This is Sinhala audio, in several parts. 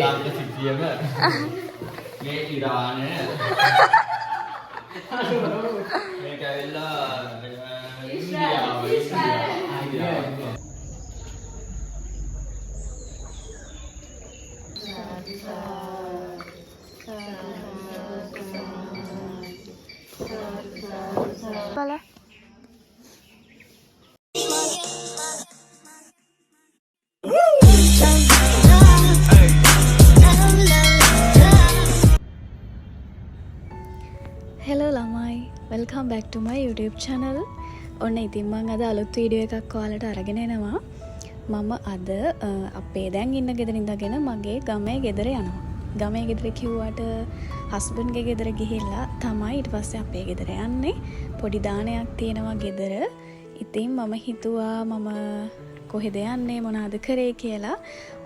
තාත්ත සිටියම මේ ඉරානය මේක ඇවිල්ලා Bala. Hello lamai, welcome back to my YouTube channel. ඔන්න ඉතින් මම අද අලුත් වීඩියෝ එකක් ඔයාලට අරගෙන එනවා. මම අද අපේ දැන් ඉන්න ගෙදර ඉඳගෙන මගේ ගමේ ගෙදර යනවා. ගමේ ගෙදර කිව්වට හස්බන්ඩ් ගේ ගෙදර ගිහිල්ලා තමයි ඊට පස්සේ අපේ ගෙදර යන්නේ. පොඩි දානයක් තියෙනවා ගෙදර. ඉතින් මම හිතුවා මම කොහෙද යන්නේ මොනවද කරේ කියලා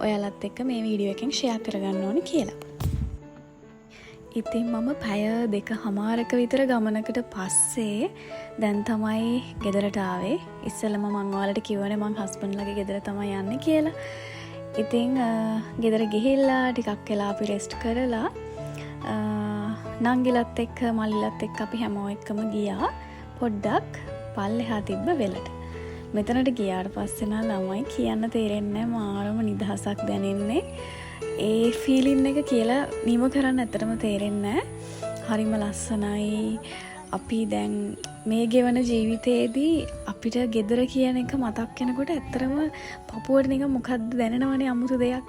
ඔයාලත් එක්ක මේ වීඩියෝ එකෙන් ෂෙයා කරගන්න ඕනේ කියලා. ඉතින් මම පැය 2:00ක විතර ගමනකට පස්සේ දැන් තමයි ගෙදරට ආවේ. ඉස්සෙල්ලාම මම ඔයාලට කිව්වනේ මං හස්බන්ඩ්ලාගේ ගෙදර තමයි යන්නේ කියලා. ඉතින් ගෙදර ගිහිල්ලා ටිකක් වෙලා අපි රෙස්ට් කරලා නංගිලත් එක්ක මල්ලිලත් එක්ක අපි හැමෝ එක්කම ගියා පොඩ්ඩක් පල්ලෙහා තිබ්බ වෙලට. මෙතනට ගියාට පස්සේ නම් ළමයි කියන්න තේරෙන්නේ මාරම නිදහසක් දැනෙන්නේ. ඒ ෆීලින් එක කියලා නිම කරන්න ඇත්තටම තේරෙන්නේ හරිම ලස්සනයි. අපි දැන් මේ ගෙවන ජීවිතේදී අපිට ගෙදර කියන එක මතක් වෙනකොට ඇත්තටම පපුවට නිකන් මොකද්ද දැනෙනවනේ අමුතු දෙයක්.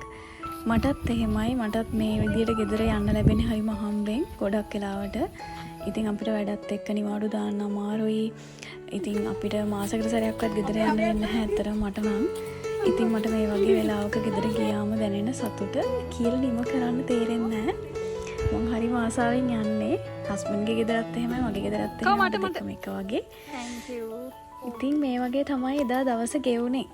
මටත් එහෙමයි. මටත් මේ විදියට ගෙදර යන්න ලැබෙන්නේ හරිම හම්බෙන් ගොඩක් වෙලාවට. ඉතින් අපිට වැඩත් එක්ක නිවාඩු දාන්න අමාරුයි. ඉතින් අපිට මාසයකට සැරයක්වත් ගෙදර යන්න වෙන්නේ නැහැ ඇත්තටම මට නම්. ඉතින් මට මේ වගේ වෙලාවක ගෙදර ගියාම දැනෙන සතුට කියලා නිම කරන්න තේරෙන්නේ නැහැ. මම හරිම ආසාවෙන් යන්නේ. හස්බන්ඩ්ගේ ගෙදරත් එහෙමයි මගේ ගෙදරත් එහෙමයි දෙකම එක වගේ. Thank you. ඉතින් මේ වගේ තමයි එදා දවස ගෙවුනේ.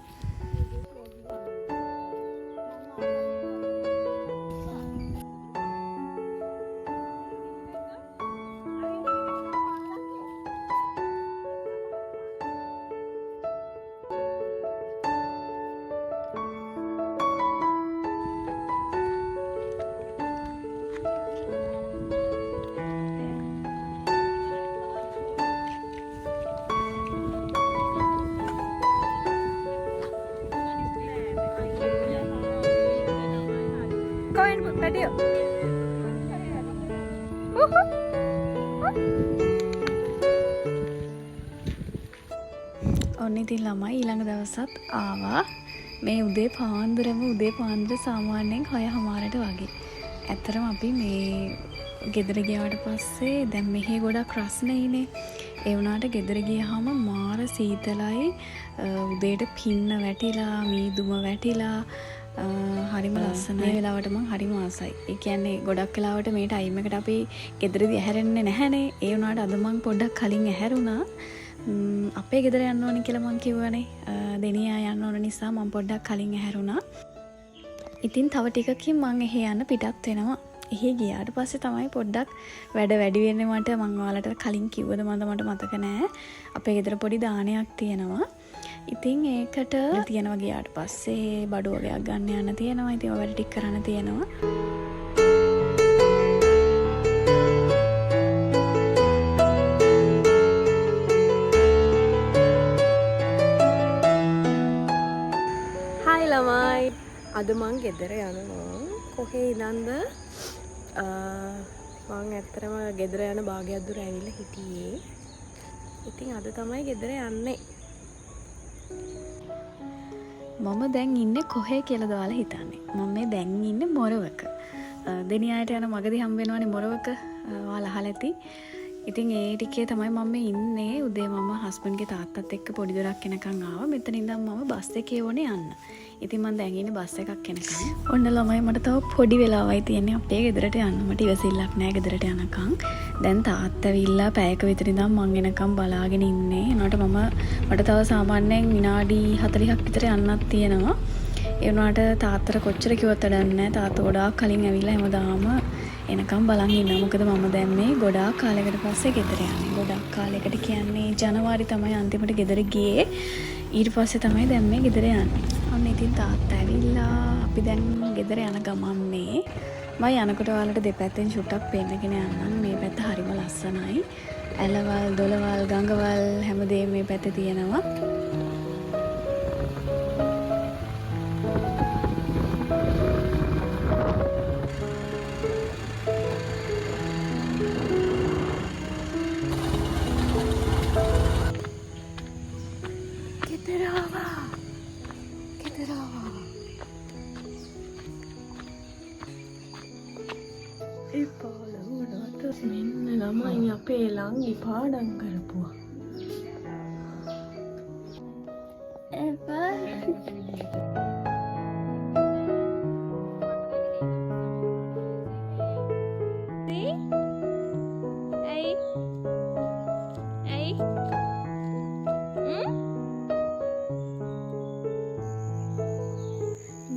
Go and put video. ඔන්න ඉතින් ළමයි ඊළඟ දවසත් ආවා. මේ උදේ පාන්දර සාමාන්‍යයෙන් 6:00ට වගේ. ඇත්තටම අපි මේ ගෙදර ගියාට පස්සේ දැන් මෙහි ගොඩක් රස්නෙයිනේ. ඒ වුණාට ගෙදර ගියාම මාර සීතලයි. උදේට පින්න වැටිලා මීදුම වැටිලා හරිම ලස්සනයි. මේ වෙලාවට මම හරිම ආසයි. ඒ කියන්නේ ගොඩක් වෙලාවට මේ ටයිම් එකට අපි ගෙදරදී ඇහැරෙන්නේ නැහැනේ. ඒ වුණාට අද මම පොඩ්ඩක් කලින් ඇහැරුණා. අපේ ගෙදර යන්න ඕනේ කියලා මං කිව්වනේ. දෙනියා යන්න ඕන නිසා මම පොඩ්ඩක් කලින් ඇහැරුණා. ඉතින් තව ටිකකින් මං එහෙ යන්න පිටත් වෙනවා. එහෙ ගියාට පස්සේ තමයි පොඩ්ඩක් වැඩ වැඩි වෙන්නේ මට. මං ඔයාලට කලින් කිව්වද මට මතක නෑ. අපේ ගෙදර පොඩි දානයක් තියෙනවා. ඉතින් ඒකට තියෙනවා ගියාට පස්සේ බඩු වගේක් ගන්න යන්න තියෙනවා. ඉතින් ඔය වැඩ ටික කරන්න තියෙනවා. Hi lamai. අද මං ගෙදර යනවා. කොහේ ඉඳන්ද? මං ඇත්තටම ගෙදර යන භාගයක් දුර ඇවිල්ලා හිටියේ. ඉතින් අද තමයි ගෙදර යන්නේ. මම දැන් ඉන්නේ කොහේ කියලාද ඔයාලා හිතන්නේ? මම මේ දැන් ඉන්නේ මොරවක. දෙනියාට යන මගදී හම්බ වෙනවනේ මොරවක. ඔයාලා අහලා ඇති. ඉතින් ඒ ටිකේ තමයි මම ඉන්නේ. උදේ මම හස්බන්ඩ්ගේ තාත්තත් එක්ක පොඩි දොරක් එනකන් ආවා. මෙතන ඉඳන් මම බස් එකේ ඕනේ යන්න. ඉතින් මම දැන් ඉන්නේ බස් එකක් එනකන්. ඔන්න ළමයි මට තව පොඩි වෙලාවයි තියෙන්නේ අපේ ගෙදරට යන්න. මට ඉවසිල්ලක් නැහැ ගෙදරට යනකන්. දැන් තාත්තා ඇවිල්ලා පැයක විතර ඉඳන් මං එනකන් බලාගෙන ඉන්නේ. එනකොට මට තව සාමාන්‍යයෙන් විනාඩි 40ක් විතර යන්නත් තියෙනවා. ඒ වුණාට තාත්තට කොච්චර කිව්වත් වැඩක් නැහැ. තාත්තා ගොඩාක් කලින් ඇවිල්ලා හැමදාම එනකම් බලන් ඉන්නවා. මොකද මම දැන් මේ ගොඩාක් කාලයකට පස්සේ ගෙදර යන්නේ. ගොඩාක් කාලයකට කියන්නේ ජනවාරි තමයි අන්තිමට ගෙදර ගියේ. ඊට පස්සේ තමයි දැන් මේ ගෙදර යන්නේ. ඔන්න ඉතින් තාත්තා ඇවිල්ලා අපි දැන් ගෙදර යන ගමන්නේ මම යනකොට ඔයාලට දෙපැත්තෙන් චුට්ටක් පෙන්නගෙන යන්නම්. මේ පැත්ත හරිම ලස්සනයි. ඇලවල්, දොළවල්, ගඟවල් හැමදේම මේ පැත්තේ තියෙනවා. මෙන්න ළමයි අපේ ළඟි පාඩම් කරපුවා.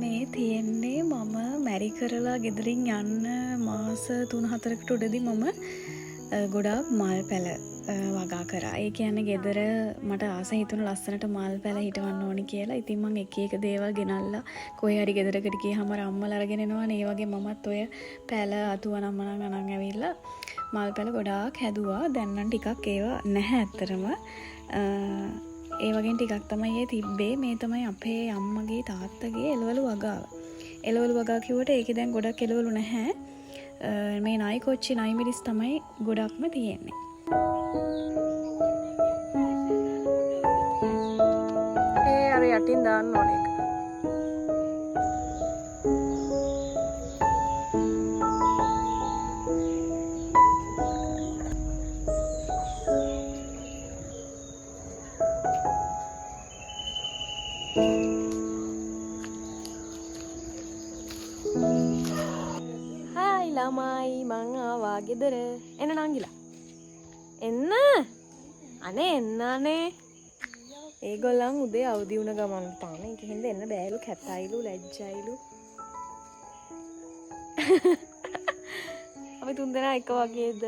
මේ තියෙන්නේ මම මැරි කරලා ගෙදරින් යන්න මාස 3-4කට උඩදී මම ගොඩාක් මල් පැල වගා කරා. ඒ කියන්නේ ගෙදර මට ආස හිතුණු ලස්සනට මල් පැල හිටවන්න ඕනි කියලා. ඉතින් මම එක එක දේවල් ගෙනල්ලා කොහේ හරි ගෙදරකට ගියාම අම්මලා අරගෙන එනවනේ. ඒ වගේ මමත් ඔය පැල අතුවනම් අරන් ඇවිල්ලා මල් පැල ගොඩාක් හැදුවා. දැන් නම් ටිකක් ඒවා නැහැ ඇත්තටම. ඒ වගේ ටිකක් තමයි ඒ තිබ්බේ. මේ තමයි අපේ අම්මගේ තාත්තගේ එළවලු වගාව. එළවලු වගා කිව්වට ඒකේ දැන් ගොඩක් එළවලු නැහැ. මේ නයි කොච්චි නයි මිරිස් තමයි ගොඩක්ම තියෙන්නේ. ඒ අර යටින් දාන්න ඕනේ එක. ළමයි මං ආවා ගෙදර. එන්න නංගිලා. එන්න. අනේ එන්න අනේ. ඒගොල්ලන් උදේ අවදි වුණ ගමන් තාම ඒක හින්දා එන්න බෑලු කැතයිලු ලැජ්ජයිලු. අපි තුන්දෙනා එක වගේද?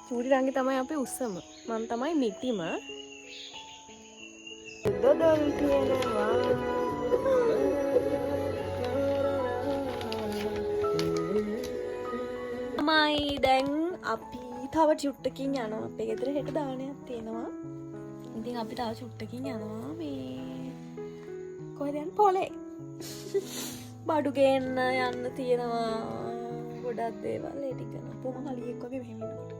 චූටි රංගි තමයි අපේ උස්සම. මම තමයි මිටිම. දොඩල් කියනවා. මයි දැන් අපි තව චුට්ටකින් යනවා. අපේ ගෙදර හෙට දානයක් තියෙනවා. ඉතින් අපි තව චුට්ටකින් යනවා මේ කොහෙද යන්නේ? පොලේ. බඩු ගේන්න යන්න තියෙනවා. ගොඩක් දේවල් ඒ ටික කරනවා. පොම කලියෙක් වගේ මෙහෙම ඉන්නකොට.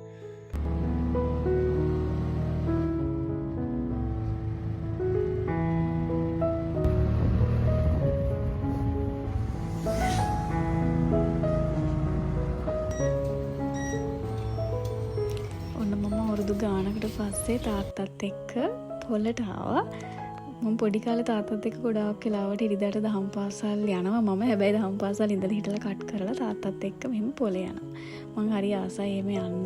ගානකට පස්සේ තාත්තත් එක්ක පොල්ලට ආවා. මම පොඩි කාලේ තාත්තත් එක්ක ගොඩාක් වෙලාවට ඉරිදාට දහම් පාසල් යනවා. මම හැබැයි දහම් පාසල් ඉඳලා හිටලා කට් කරලා තාත්තත් එක්ක මෙහෙම පොලේ යනවා. මං හරි ආසයි එහෙම යන්න.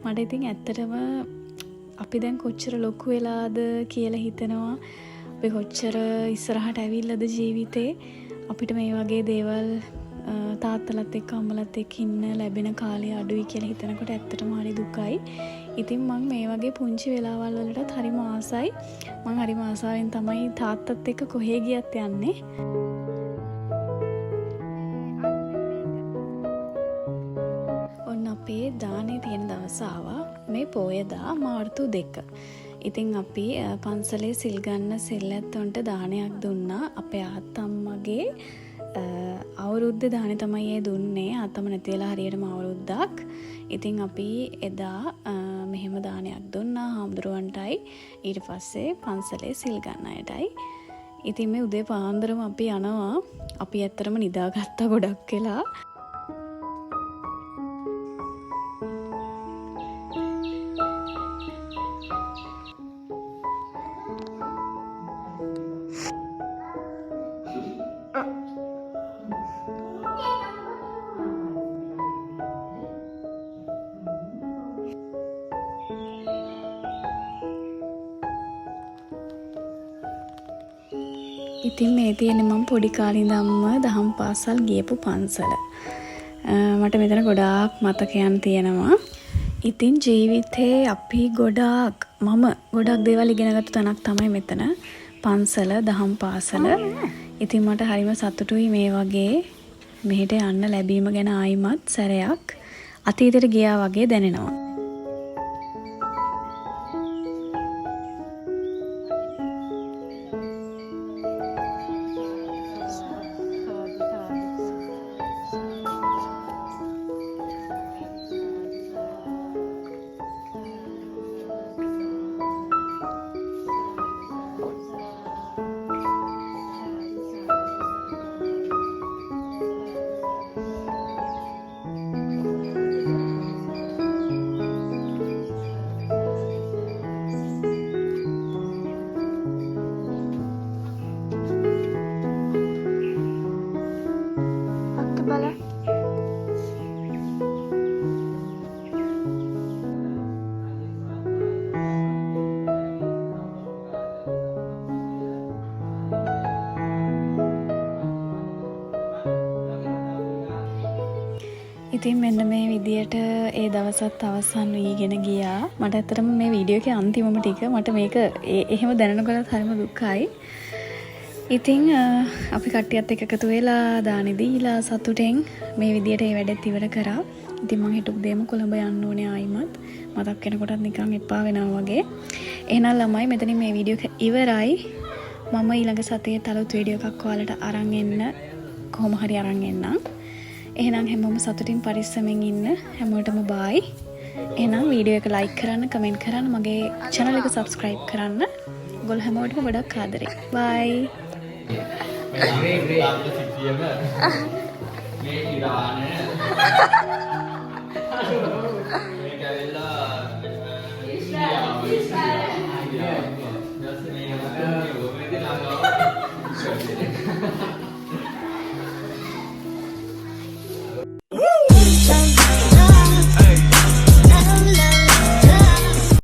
මට ඉතින් ඇත්තටම අපි දැන් කොච්චර ලොකු වෙලාද කියලා හිතෙනවා. අපි කොච්චර ඉස්සරහට ඇවිල්ලාද ජීවිතේ. අපිට මේ වගේ දේවල් තාත්තලත් එක්ක අම්මලත් එක්ක ඉන්න ලැබෙන කාලය අඩුයි කියලා හිතනකොට ඇත්තටම හරි දුකයි. ඉතින් මං මේ වගේ පුංචි වෙලාවල් වලටත් හරිම ආසයි. මං හරිම ආසාවෙන් තමයි තාත්තත් එක්ක කොහේ ගියත් යන්නේ. ඔන්න අපේ දානේ තියෙන දවස ආවා. මේ පොයදා මාර්තු 2. ඉතින් අපි පන්සලේ සිල් ගන්න සෙල්ලැත්තොන්ට දානයක් දුන්නා. අපේ ආත්තම්මගේ අවුරුද්ද දානේ තමයි ඒ දුන්නේ. ආත්තම නැති වෙලා හරියටම අවුරුද්දක්. ඉතින් අපි එදා මෙහෙම දානයක් දුන්නා හාමුදුරුවන්ටයි ඊට පස්සේ පන්සලේ සිල් ගන්න අයටයි. ඉතින් මේ උදේ පාන්දරම අපි යනවා. අපි ඇත්තටම නිදාගත්තා ගොඩක් වෙලා. ඉතින් මේ තියෙන්නේ මම පොඩි කාලේ ඉඳන්ම දහම් පාසල් ගියපු පන්සල. මට මෙතන ගොඩාක් මතකයන් තියෙනවා. ඉතින් ජීවිතේ අපි ගොඩාක් මම ගොඩක් දේවල් ඉගෙනගත්තු තැනක් තමයි මෙතන. පන්සල, දහම් පාසල. ඉතින් මට හරිම සතුටුයි මේ වගේ මෙහෙට යන්න ලැබීම ගැන ආයිමත් සැරයක් අතීතයට ගියා වගේ දැනෙනවා. ඉතින් මෙන්න මේ විදියට ඒ දවසත් අවසන් වීගෙන ගියා. මට ඇත්තටම මේ වීඩියෝ එකේ අන්තිමම ටික මට මේක එහෙම දැනනකොටත් හරිම දුක්ඛයි. ඉතින් අපි කට්ටියත් එක්ක එකතු වෙලා දානි දීලා සතුටෙන් මේ විදියට මේ වැඩෙත් ඉවර කරා. ඉතින් මම හිතුව දෙම කොළඹ යන්න ඕනේ ආයිමත්. මතක් වෙනකොටත් නිකන් එපා වෙනවා වගේ. එහෙනම් ළමයි මෙතනින් මේ වීඩියෝ එක ඉවරයි. මම ඊළඟ සතියේ තලුත් වීඩියෝ එකක් ඔයාලට අරන් එන්න කොහොම හරි අරන් එන්නම්. එහෙනම් හැමෝම සතුටින් පරිස්සමෙන් ඉන්න. හැමෝටම බයි. එහෙනම් වීඩියෝ එක ලයික් කරන්න, කමෙන්ට් කරන්න, මගේ channel එක subscribe කරන්න. ඔයගොල්ලෝ හැමෝටම ගොඩක් ආදරේ. බයි. මේ ඉරාන මේක ඇවිල්ලා ඉස්රායල්